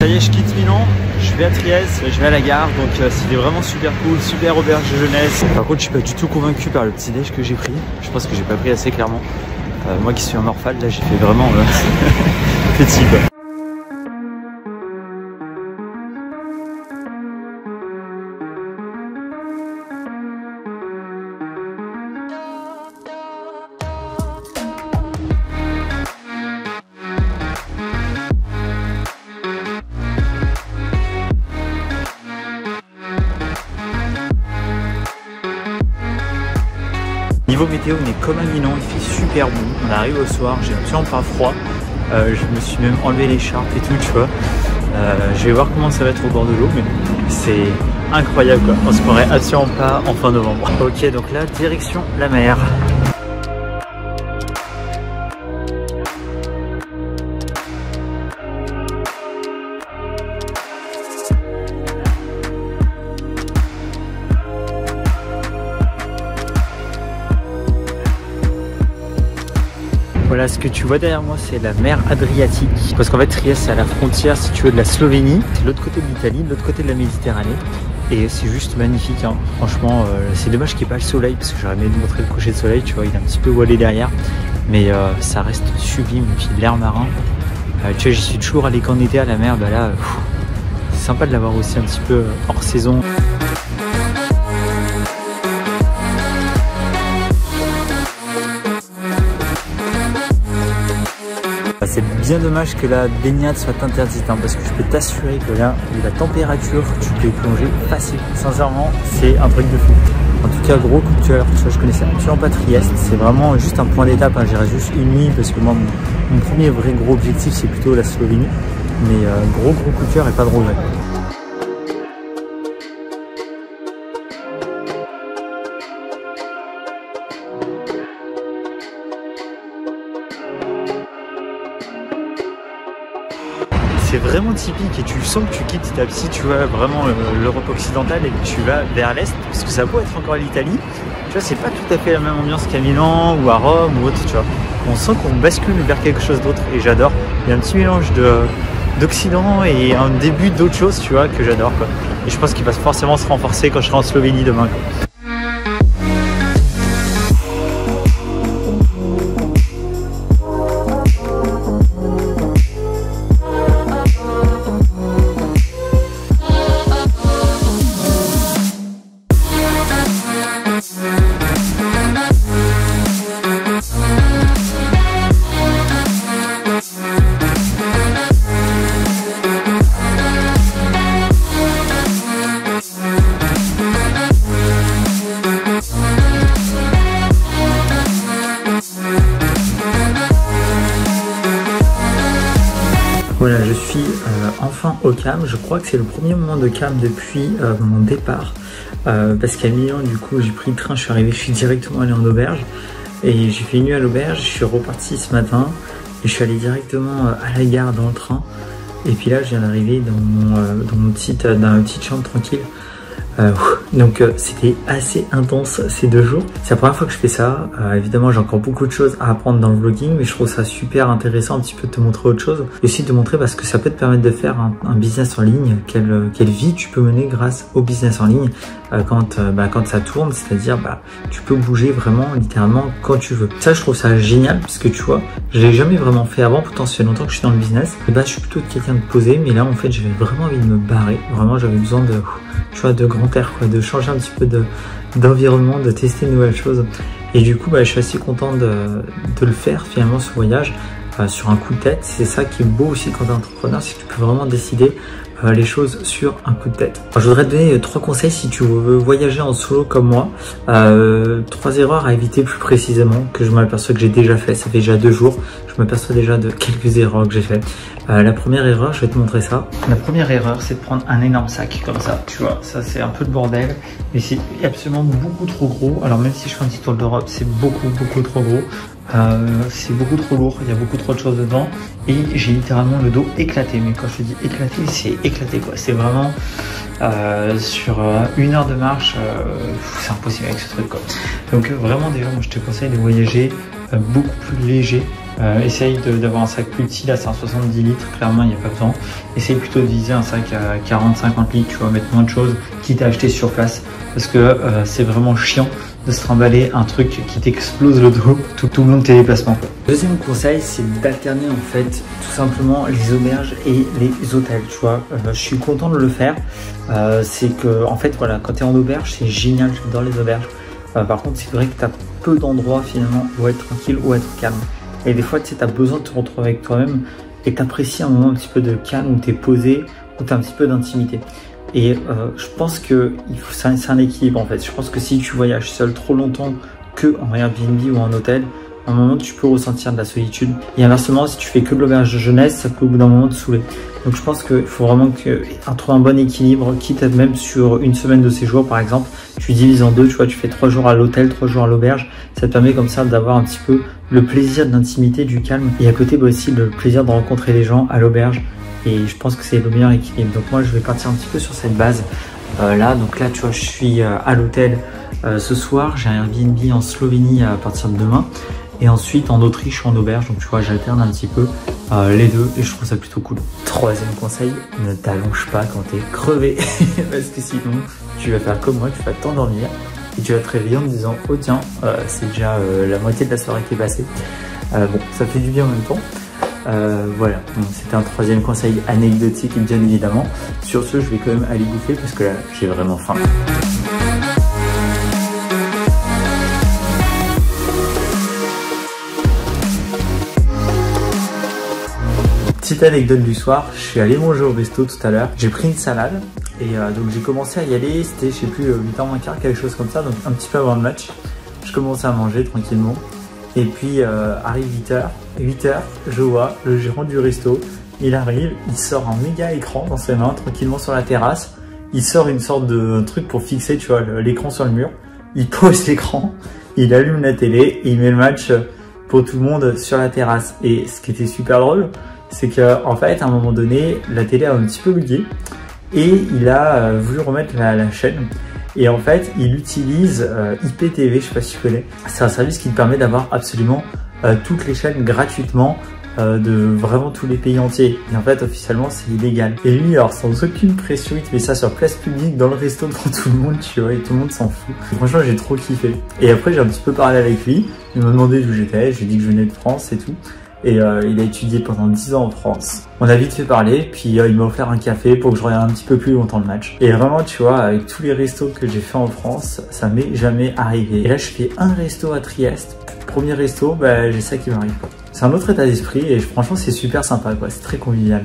Ça y est, je quitte Milan, je vais à Trieste, je vais à la gare, donc c'était vraiment super cool, super auberge de jeunesse. Par contre, je suis pas du tout convaincu par le petit déj que j'ai pris. Je pense que j'ai pas pris assez clairement. Moi qui suis un orphale, là j'ai fait vraiment petit quoi. Niveau météo, on est comme à Milan, il fait super bon. On arrive au soir, j'ai absolument pas froid. Je me suis même enlevé l'écharpe et tout, tu vois. Je vais voir comment ça va être au bord de l'eau, mais c'est incroyable quoi. On se croirait absolument pas en fin novembre. Ok, donc là, direction la mer. Voilà, ce que tu vois derrière moi, c'est la mer Adriatique. Parce qu'en fait, Trieste, c'est à la frontière, si tu veux, de la Slovénie. C'est l'autre côté de l'Italie, de l'autre côté de la Méditerranée. Et c'est juste magnifique, hein. Franchement, c'est dommage qu'il n'y ait pas le soleil, parce que j'aurais aimé te montrer le coucher de soleil, tu vois, il est un petit peu voilé derrière. Mais ça reste sublime, et puis l'air marin. Tu vois, j'y suis toujours allé qu'en été à la mer, bah là, c'est sympa de l'avoir aussi un petit peu hors saison. C'est bien dommage que la baignade soit interdite, hein, parce que je peux t'assurer que là, la température, tu peux y plonger facile. Sincèrement, c'est un truc de fou. En tout cas, gros coup de cœur, tu vois, je connaissais absolument pas Trieste. C'est vraiment juste un point d'étape, hein. J'irai juste une nuit parce que moi, mon premier vrai gros objectif, c'est plutôt la Slovénie. Mais gros coup de cœur et pas de regret. C'est vraiment typique et tu sens que tu quittes petit à petit, tu vois, vraiment l'Europe occidentale et que tu vas vers l'Est, parce que ça peut être encore l'Italie. Tu vois, c'est pas tout à fait la même ambiance qu'à Milan ou à Rome ou autre, tu vois. On sent qu'on bascule vers quelque chose d'autre et j'adore. Il y a un petit mélange d'Occident et un début d'autre chose, tu vois, que j'adore, quoi. Et je pense qu'il va forcément se renforcer quand je serai en Slovénie demain, quoi. Voilà, je suis enfin au calme. Je crois que c'est le premier moment de calme depuis mon départ. Parce qu'à Milan, du coup, j'ai pris le train, je suis arrivé, je suis directement allé en auberge. Et j'ai fait une nuit à l'auberge, je suis reparti ce matin. Et je suis allé directement à la gare dans le train. Et puis là, je viens d'arriver dans ma petite chambre tranquille. Donc c'était assez intense ces 2 jours. C'est la première fois que je fais ça. Évidemment, j'ai encore beaucoup de choses à apprendre dans le vlogging, mais je trouve ça super intéressant un petit peu de te montrer autre chose. Et aussi de te montrer parce que ça peut te permettre de faire un business en ligne. Quelle vie tu peux mener grâce au business en ligne quand ça tourne, c'est-à-dire tu peux bouger vraiment littéralement quand tu veux. Ça, je trouve ça génial parce que tu vois, je l'ai jamais vraiment fait avant. Pourtant, ça fait longtemps que je suis dans le business. Et je suis plutôt quelqu'un de posé, mais là en fait, j'avais vraiment envie de me barrer. Vraiment, j'avais besoin de grand air, quoi, de changer un petit peu d'environnement, de tester de nouvelles choses. Et du coup, je suis assez content de le faire finalement, ce voyage, sur un coup de tête. C'est ça qui est beau aussi quand tu es entrepreneur, c'est que tu peux vraiment décider les choses sur un coup de tête. Alors, je voudrais te donner 3 conseils si tu veux voyager en solo comme moi. 3 erreurs à éviter plus précisément que je m'aperçois que j'ai déjà fait. Ça fait déjà 2 jours. Je m'aperçois déjà de quelques erreurs que j'ai fait. La première erreur, je vais te montrer ça. La première erreur, c'est de prendre un énorme sac comme ça. Tu vois, ça c'est un peu le bordel. Mais c'est absolument beaucoup trop gros. Alors même si je fais un petit tour d'Europe, c'est beaucoup trop gros. C'est beaucoup trop lourd, il y a beaucoup trop de choses dedans et j'ai littéralement le dos éclaté. Mais quand je te dis éclaté, c'est éclaté quoi. C'est vraiment sur 1 heure de marche, c'est impossible avec ce truc quoi. Donc vraiment déjà, moi je te conseille de voyager beaucoup plus léger Essaye d'avoir un sac plus petit, là c'est un 70 litres, clairement il n'y a pas besoin. Essaye plutôt de viser un sac à 40-50 litres, tu vois, mettre moins de choses, quitte à acheter sur place. Parce que c'est vraiment chiant de se trimballer un truc qui t'explose le dos tout le long de tes déplacements. Deuxième conseil, c'est d'alterner en fait tout simplement les auberges et les hôtels, tu vois. Je suis content de le faire. C'est que en fait voilà, quand tu es en auberge, c'est génial, j'adore les auberges. Par contre, c'est vrai que tu as peu d'endroits finalement où être tranquille, où être calme. Et des fois, tu sais, tu as besoin de te retrouver avec toi-même et t'apprécies un moment un petit peu de calme où tu es posé, où tu as un petit peu d'intimité. Et je pense que c'est un équilibre en fait. Je pense que si tu voyages seul trop longtemps que en Airbnb ou en hôtel, à un moment tu peux ressentir de la solitude. Et inversement, si tu fais que de l'auberge de jeunesse, ça peut au bout d'un moment te saouler. Donc je pense qu'il faut vraiment trouver un bon équilibre, quitte à même sur une semaine de séjour par exemple, tu divises en deux, tu vois, tu fais 3 jours à l'hôtel, 3 jours à l'auberge. Ça te permet comme ça d'avoir un petit peu le plaisir de l'intimité, du calme. Et à côté, aussi le plaisir de rencontrer des gens à l'auberge. Et je pense que c'est le meilleur équilibre. Donc moi, je vais partir un petit peu sur cette base là. Donc là, tu vois, je suis à l'hôtel ce soir. J'ai un Airbnb en Slovénie à partir de demain. Et ensuite en Autriche en auberge. Donc tu vois, j'alterne un petit peu les deux et je trouve ça plutôt cool. Troisième conseil, ne t'allonge pas quand t'es crevé. Parce que sinon, tu vas faire comme moi, tu vas t'endormir. Et tu vas te réveiller en te disant, oh tiens, c'est déjà la moitié de la soirée qui est passée. Bon, ça fait du bien en même temps. Voilà, c'était un troisième conseil anecdotique bien évidemment. Sur ce, je vais quand même aller bouffer parce que là, j'ai vraiment faim. Petite anecdote du soir, je suis allé manger au resto tout à l'heure. J'ai pris une salade et donc j'ai commencé à y aller. C'était, je sais plus, 8h moins quart, quelque chose comme ça, donc un petit peu avant le match. Je commençais à manger tranquillement. Et puis arrive 8h, je vois le gérant du resto, il arrive, il sort un méga écran dans ses mains, tranquillement sur la terrasse. Il sort une sorte de truc pour fixer, tu vois, l'écran sur le mur. Il pose l'écran, il allume la télé et il met le match pour tout le monde sur la terrasse. Et ce qui était super drôle, c'est qu'en fait, à un moment donné, la télé a un petit peu bugué et il a voulu remettre la chaîne. Et en fait, il utilise IPTV, je sais pas si tu connais. C'est un service qui te permet d'avoir absolument toutes les chaînes gratuitement de vraiment tous les pays entiers. Et en fait, officiellement, c'est illégal. Et lui, alors sans aucune pression, il te met ça sur place publique, dans le resto, devant tout le monde, tu vois, et tout le monde s'en fout. Et franchement, j'ai trop kiffé. Et après, j'ai un petit peu parlé avec lui. Il m'a demandé d'où j'étais, j'ai dit que je venais de France et tout. Et il a étudié pendant 10 ans en France. On a vite fait parler, puis il m'a offert un café pour que je regarde un petit peu plus longtemps le match. Et vraiment, tu vois, avec tous les restos que j'ai fait en France, ça m'est jamais arrivé. Et là, je fais un resto à Trieste. Premier resto, bah, j'ai ça qui m'arrive. C'est un autre état d'esprit et franchement, c'est super sympa, quoi. C'est très convivial.